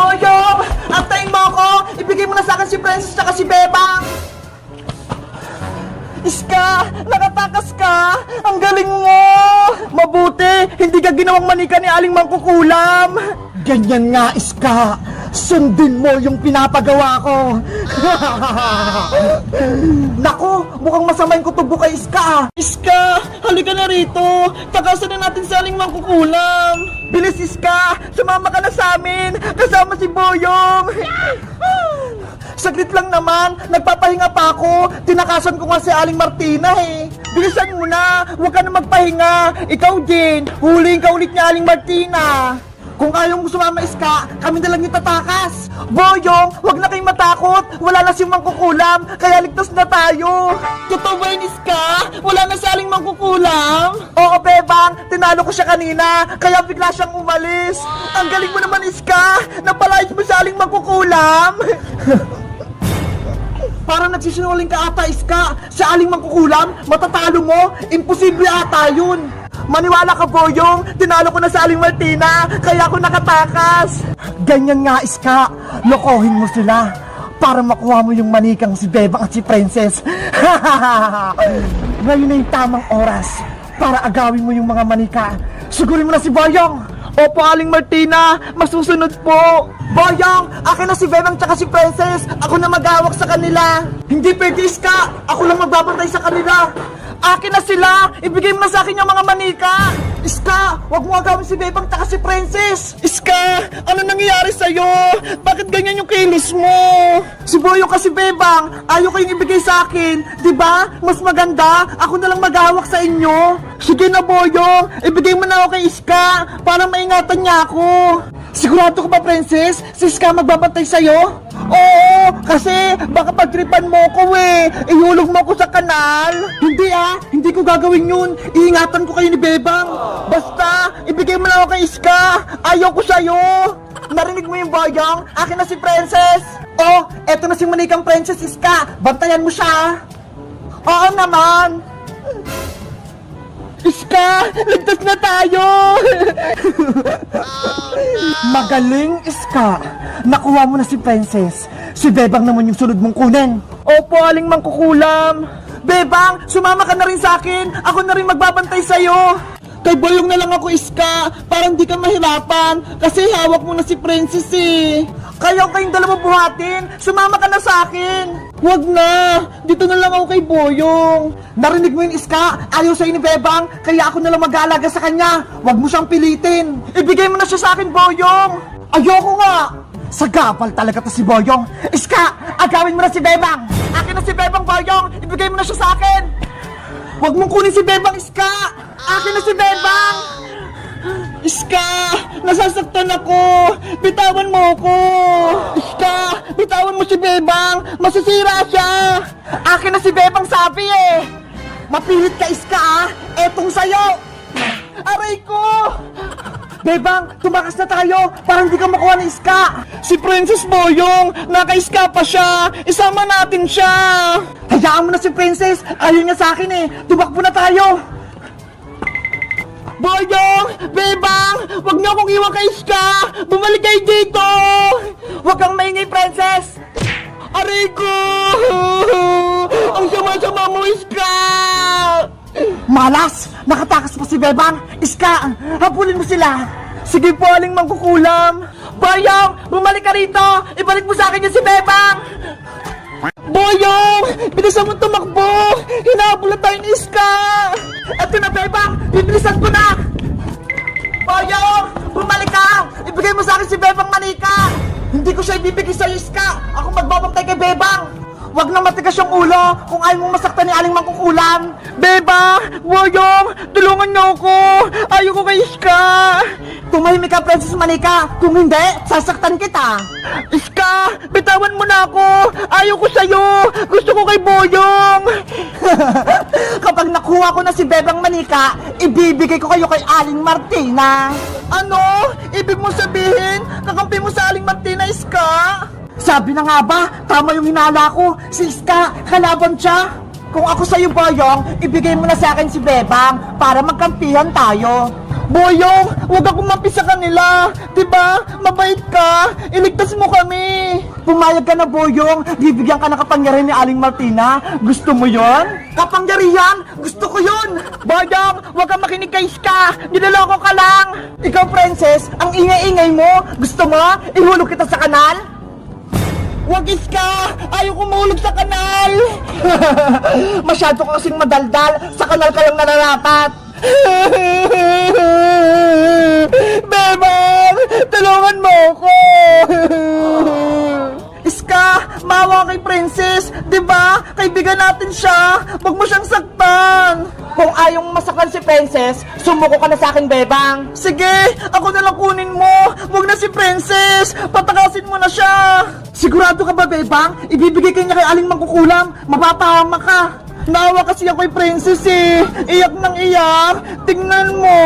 Boyong! Antayin mo ako! Ibigay mo na sa akin si Princess at si Bebang! Iska! Nakatakas ka! Ang galing mo! Mabuti! Hindi ka ginawang manika ni Aling Mangkukulam! Ganyan nga, Iska! Sundin mo yung pinapagawa ko! Naku! Mukhang masama yung kutubo kay Iska! Iska! Halika na rito! Takasan na natin si Aling Mangkukulam! Bilis, Iska! Sumama ka na sa amin! Kasama si Boyong! Saglit lang naman, nagpapahinga pa ako. Tinakasan ko nga si Aling Martina eh. Bilisan mo na, huwag ka na magpahinga. Ikaw din, huliin ka ulit ni Aling Martina. Kung ayaw mo sumama, Iska, kami na lang yung tatakas. Boyong, huwag na kayong matakot. Wala na si Mangkukulam, kaya ligtas na tayo. Totoo ba yun, Iska? Wala na si Aling Mangkukulam? Oo, Bebang, tinalo ko siya kanina, kaya bigla siyang umalis. Ang galing mo naman, Iska. Napalayas mo si Aling Mangkukulam. Parang nagsisinungaling ka ata, Iska. Sa Aling Mangkukulam, matatalo mo? Imposible ata yun. Maniwala ka, Boyong. Tinalo ko na sa Aling Martina, kaya ako nakatakas. Ganyan nga, Iska. Lokohin mo sila para makuha mo yung manikang si Bebang at si Princess. Ngayon na yung tamang oras para agawin mo yung mga manika. Sigurin mo na si Boyong. Opo, Aling Martina, masusunod po. Boyong, akin na si Bebang tsaka si Princess. Ako na mag-awak sa kanila. Hindi pwede, Iska. Ako lang magbabantay sa kanila. Akin na sila. Ibigay mo na sa akin yung mga manika. Iska, wag mo agawin si Bebang tsaka si Princess. Iska, ano nangyayari sa'yo? Bakit ganyan yung kilos mo? Si Boyong kasi Bebang, ayaw kayong ibigay sa akin. Diba? Mas maganda, ako na lang mag-awak sa inyo. Sige na, Boyong. Ibigay mo na ako kay Iska para maingatan niya ako. Sigurado ka ba, Princess? Si Iska magbabantay sa'yo? Oo, kasi baka pagtripan mo ko eh. Ihulog mo ko sa kanal. Hindi hindi ko gagawin yun. Iingatan ko kayo ni Bebang. Basta, ibigay mo na ako kay Iska. Ayaw ko sa'yo. Narinig mo yung Boyong? Akin na si Princess. Oh, eto na si manikang Princess, Iska. Bantayan mo siya. Oo naman. Iska, ligtas na tayo! Magaling, Iska. Nakuha mo na si Princess. Si Bebang naman yung sunod mong kunin. Opo, Aling Mangkukulam. Bebang, sumama ka na rin sa akin. Ako na rin magbabantay sa'yo. Kay Boyong na lang ako, Iska, para hindi ka mahirapan. Kasi hawak mo na si Princess eh. Kayo kayong dalawa buhatin. Sumama ka na sa akin. Huwag na. Dito na lang ako kay Boyong. Narinig mo yun, Iska? Ayaw sa'yo ni Bebang, kaya ako na lang mag-aalaga sa kanya. Huwag mo siyang pilitin. Ibigay mo na siya sa akin, Boyong. Ayoko nga. Sagapal talaga to si Boyong. Iska, agawin mo na si Bebang. Akin na si Bebang, Boyong. Ibigay mo na siya sa akin. Huwag mong kunin si Bebang, Iska. Akin na si Bebang. Iska, nasasaktan ako. Bitawan mo ako. Iska, bitawan mo si Bebang. Masisira siya. Akin na si Bebang, sabi eh. Mapilit ka, Iska Etong sayo. Aray ko. Bebang, tumakas na tayo para hindi ka makuha ng Iska. Si Princess Boyong, naka-Iska pa siya. Isama natin siya. Hayaan mo na si Princess. Ayaw niya sa akin eh. Tumakbo na tayo. Boyong! Bebang! Huwag niyo akong iwan kay Iska! Bumalik kayo dito! Huwag kang maingay, Princess! Aray ko! Ang sama-sama mo, Iska! Malas! Nakatakas pa si Bebang! Iska! Habulin mo sila! Sige po, Aling Mangkukulam! Boyong! Bumalik ka rito! Ibalik mo sa akin yung si Bebang! Boyong! Bilisan mo tumakbo! Hinahabol na tayo ni Iska! Eto na, Bebang! Bibilisan ko na! Boyong! Bumalik ka! Ibigay mo sa akin si Bebang manika! Hindi ko siya ibibigay sa Iska! Ako magbabantay kay Bebang! Huwag na matigas yung ulo kung ayaw mong masaktan ni Aling Mangkukulam! Bebang! Boyong! Tulungan niyo ako! Ayaw ko kay Iska! Tumahimik ka, Princess Manika! Kung hindi, sasaktan kita! Iska! Bitawan mo na ako! Ayaw ko sa'yo! Gusto ko kay Boyong! Kapag nakuha ko na si Bebang Manika, ibibigay ko kayo kay Aling Martina! Ano? Ibig mo sabihin, kakampi mo sa Aling Martina, Iska? Sabi na nga ba, tama yung hinala ko. Si Iska, kalaban siya. Kung ako sa'yo, Boyong, ibigay mo na sa akin si Bebang para magkampihan tayo. Boyong, huwag akong mapi sa kanila. Diba? Mabait ka. Iligtas mo kami. Pumayag ka na, Boyong. Bibigyan ka ng kapangyarihan ni Aling Martina. Gusto mo yon? Kapangyarihan? Gusto ko yon. Boyong, huwag kang makinig kay Iska. Niloloko ka lang. Ikaw, Princess, ang ingay-ingay mo. Gusto mo? Ihulog kita sa kanal? Wag, Iska! Ayaw ko mahulog sa kanal! Masyado ka kasing madaldal. Sa kanal ka lang nararapat. Bebang! Tulungan mo ako! Iska! Maawa kay Princess! Diba? Kaibigan natin siya! Huwag mo siyang saktan! Kung ayaw mong masaktan si Princess, sumuko ka na sa akin, Bebang! Sige! Ako na lang kunin mo! Huwag na si Princess! Patakasin mo na siya! Sigurado ka ba, Bebang? Ibibigay ka niya kay Aling Mangkukulam! Mapapahama ka! Naawa kasi ako kay Princess eh! Iyak nang iyak! Tingnan mo!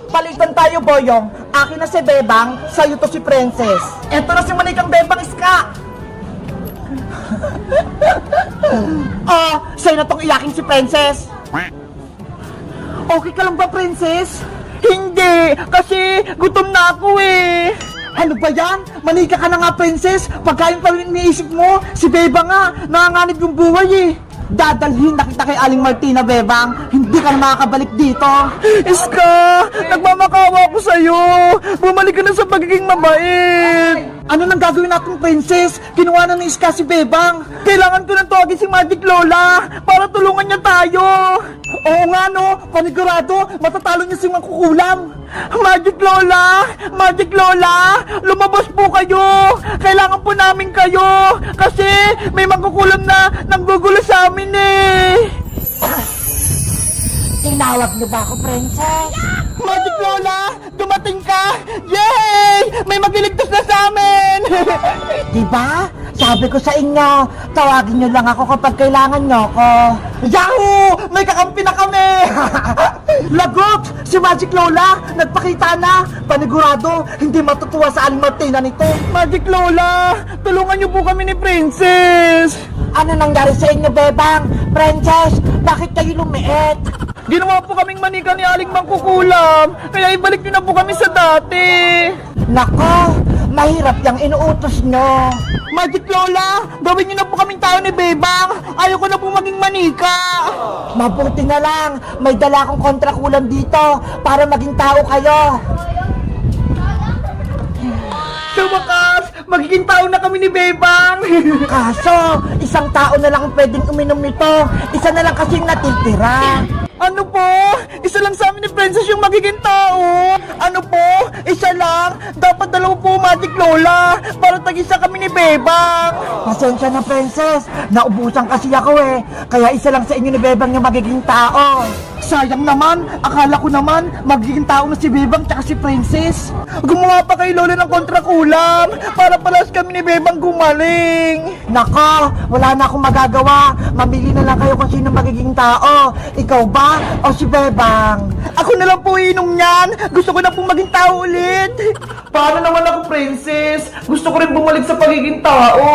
Palitan tayo, Boyong. Akin na si Bebang, sa'yo to si Princess. Eto na si Manikang Bebang, Iska! Sa'yo na tong iyakin si Princess. Okay ka lang ba, Princess? Hindi, kasi gutom na ako eh. Ano ba yan? Manika ka na nga, Princess. Pagkain pa rin iniisip mo, si Bebang nga, nanganganib yung buhay eh. Dadalhin na kita kay Aling Martina, Bebang. Hindi ka na makakabalik dito. Iska, nagmamakawa ko sa'yo. Bumalik ka na sa pagiging mabait. Ano nang gagawin natin, Princess? Kinuha na ni Iska si Bebang. Kailangan ko nang tawagin si Magic Lola para tulungan niya tayo. Oo nga no, panigurado, matatalo niya si Mangkukulam. Magic Lola! Magic Lola! Lumabas po kayo! Kailangan po namin kayo! Kasi may Mangkukulam na nanggugulo sa amin eh! Tinawag niyo ba ako, Princess? Magic Lola! Dumating ka! Yay! May magliligtas na sa amin! Diba? Sabi ko sa inyo, tawagin niyo lang ako kapag kailangan niyo ako. Yahoo! May kakampi na kami! Lagot! Si Magic Lola! Nagpakita na! Panigurado, hindi matutuwa sa Aling Martina nito. Magic Lola! Tulungan niyo po kami ni Princess! Ano nangyari sa inyo, Bebang? Princess, bakit kayo lumiit? Ginawa po kaming manika ni Aling Mangkukulam, kaya ibalik niyo na po kami sa dati. Nako, mahirap yung inuutos nyo. Magic Lola, gawin niyo na po kaming tao ni Bebang. Ayoko na po maging manika. Mabuti na lang, may dala akong kontrakulam dito para maging tao kayo. Sa wakas, magiging tao na kami ni Bebang. Kaso, isang tao na lang ang pwedeng uminom nito. Isa na lang kasing natitira. Ano po? Isa lang sa amin ni Princess yung magiging tao. Ano po? Isa lang? Dapat dalawa po, Magic Lola, para tag-isa kami ni Bebang. Pasensya na, Princess. Naubusan kasi ako eh. Kaya isa lang sa inyo ni Bebang yung magiging tao. Sayang naman, akala ko naman magiging tao na si Bebang tsaka si Princess. Gumawa pa kay Lola ng kontrakulam para palas kami ni Bebang gumaling. Nako, wala na akong magagawa. Mamili na lang kayo kung sino magiging tao. Ikaw ba o si Bebang? Ako na lang po inom niyan. Gusto ko na po maging tao ulit. Paano naman ako, Princess? Gusto ko rin bumalik sa pagiging tao.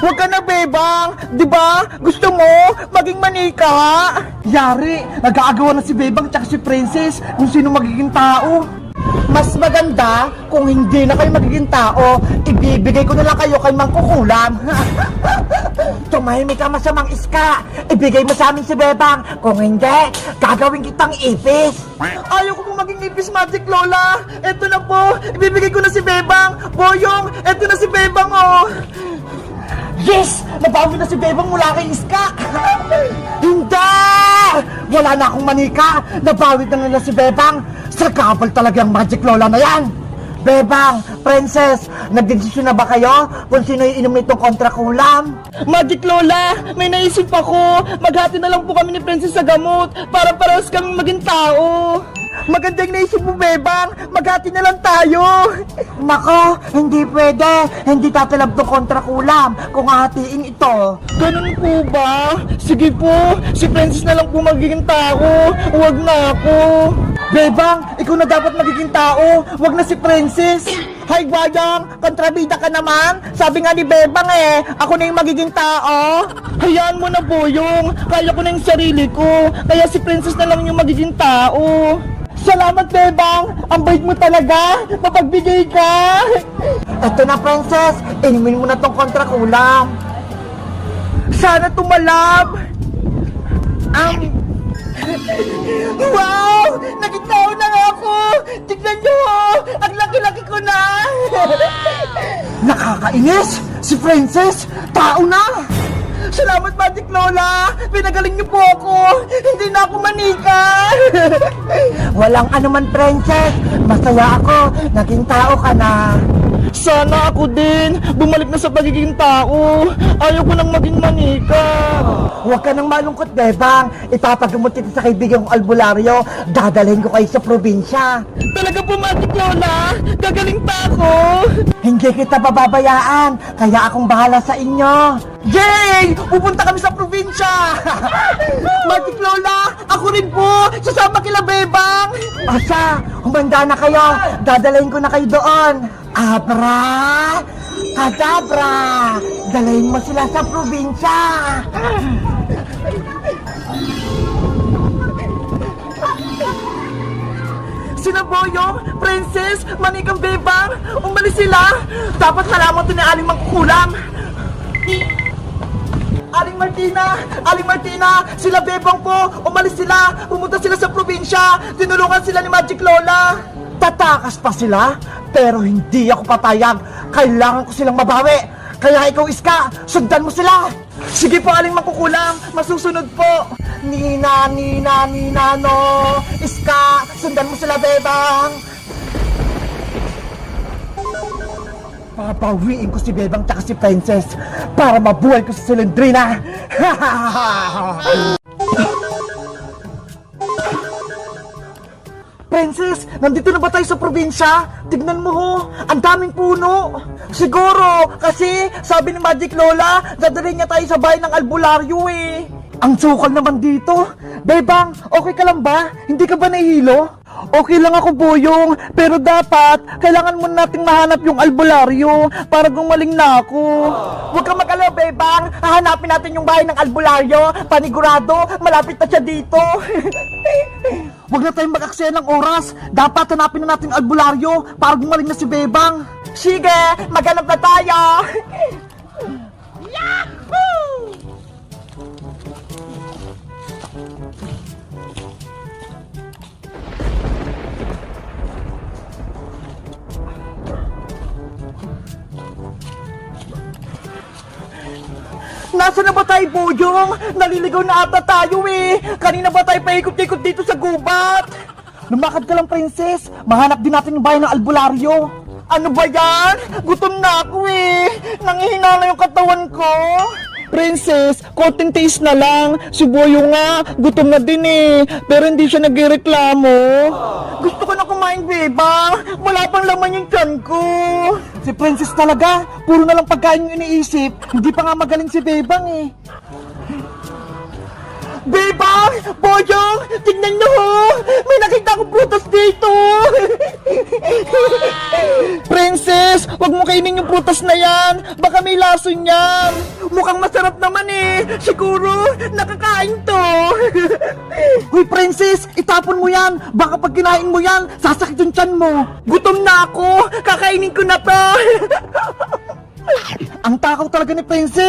Huwag ka na, Bebang. Diba? Gusto mo maging manika? Yari, nag-aagawa na si Bebang tsaka si Princess kung sino magiging tao. Mas maganda kung hindi na kayo magiging tao, ibibigay ko na lang kayo kay Mangkukulam. Tumahimik ka, masamang Iska. Ibigay mo sa amin si Bebang. Kung hindi, gagawin kitang ipis. Ayaw ko po maging ipis, Magic Lola. Eto na po, ibibigay ko na si Bebang. Boyong, eto na si Bebang, oh. Yes! Nabawi na si Bebang mula kay Iska. Hindi! Wala na akong manika. Nabawi na nila si Bebang. Sagabal talaga ang Magic Lola na yan. Bebang, Princess, nagdesisyon na ba kayo kung sino yung inom nitong kontrakulam? Magic Lola, may naisip ako. Maghati na lang po kami ni Princess sa gamot para parehas kaming maging tao. Maganda yung naisip mo, Bebang. Maghati na lang tayo. Nako, hindi pwede. Hindi tatalab tong kontrakulam kung hahatiin ito. Ganun po ba? Sige po, si Princess na lang po magiging tao. Huwag na ako. Bebang, ikaw na dapat magiging tao. Huwag na si Princess. Hay, Boyong! Kontrabida ka naman! Sabi nga ni Bebang ako na yung magiging tao! Hayaan mo na, Boyong. Kaya ko na yung sarili ko. Kaya si Princess na lang yung magiging tao. Salamat, Bebang. Ang bait mo talaga. Mapagbigay ka. Eto na, Princess! Inumin mo na tong kontrakulam! Sana tumalab. Wow! Naging tao na nga ako! Tignan nyo! Ang laki-laki ko na! Nakakainis! Si Princess! Tao na! Salamat, Magic Lola! Pinagaling niyo po ako! Hindi na ako manika! Walang anuman, Princess! Masaya ako! Naging tao ka na! Sana ako din! Bumalik na sa pagiging tao! Ayaw ko nang maging manika! Huwag ka nang malungkot, Bebang! Ipapagamot kita sa kaibigan kong albularyo! Dadalhin ko kayo sa probinsya! Talaga po, Magic Lola! Gagaling pa ako! Hindi kita bababayaan! Kaya akong bahala sa inyo! Yay! Pupunta kami sa probinsya! Magic Lola! Ako rin po! Sasama kila Bebang! Asa, humanda na kayo! Dadalhin ko na kayo doon! Abra! Kadabra! Dalhin mo sila sa probinsya! Sina Boyong, Princess, Manikang Bebang, umalis sila! Dapat malaman to ni Aling Mangkukulam! Aling Martina, sila Bebang po, umalis sila, pumunta sila sa probinsya, tinulungan sila ni Magic Lola. Tatakas pa sila, pero hindi ako papayag. Kailangan ko silang mabawi. Kaya ikaw, Iska, sundan mo sila. Sige po, Aling Mangkukulam, masusunod po. Nina, no. Iska, sundan mo sila, Bebang. Papawiin ko si Bebang tsaka si Princess para mabuhay ko si Silendrina. Princess, nandito na ba tayo sa probinsya? Tignan mo ho, ang daming puno. Siguro, kasi sabi ni Magic Lola, dadalhin niya tayo sa bahay ng albularyo eh. Ang sukal naman dito. Bebang, okay ka lang ba? Hindi ka ba nahihilo? Okay lang ako, Boyong, pero dapat kailangan muna nating mahanap yung albularyo para gumaling na ako. Huwag kang mag-alala, Bebang. Hahanapin natin yung bahay ng albularyo. Panigurado, malapit na siya dito. Huwag na tayong mag-aksaya ng oras. Dapat hanapin na natin yung albularyo para gumaling na si Bebang. Sige, maghanap na tayo. Nasaan na ba tayo, Boyong? Naliligaw na ata tayo eh. Kanina ba tayo paikot-ikot dito sa gubat? Lumakad ka lang, Princess. Mahanap din natin yung bahay ng albularyo. Ano ba yan? Gutom na ako eh. Nangihina na yung katawan ko. Princess, konting taste na lang. Si Boyong nga, gutom na din eh. Pero hindi siya nagreklamo. Gusto ko na kumain, Bebang. Wala pang laman yung tiyan ko. Si Princess talaga, puro na lang pagkain yung iniisip. Hindi pa nga magaling si Bebang eh. Bebang! Boyong! Tignan nyo ho! May nakita akong prutas dito! Princess! Huwag mo kainin yung prutas na yan! Baka may lason yan! Mukhang masarap naman eh! Siguro, nakakain to! Hoy, Princess! Itapon mo yan! Baka pag kinain mo yan, sasakit yung tiyan mo! Gutom na ako! Kakainin ko na to! Ang takaw talaga ni Princess!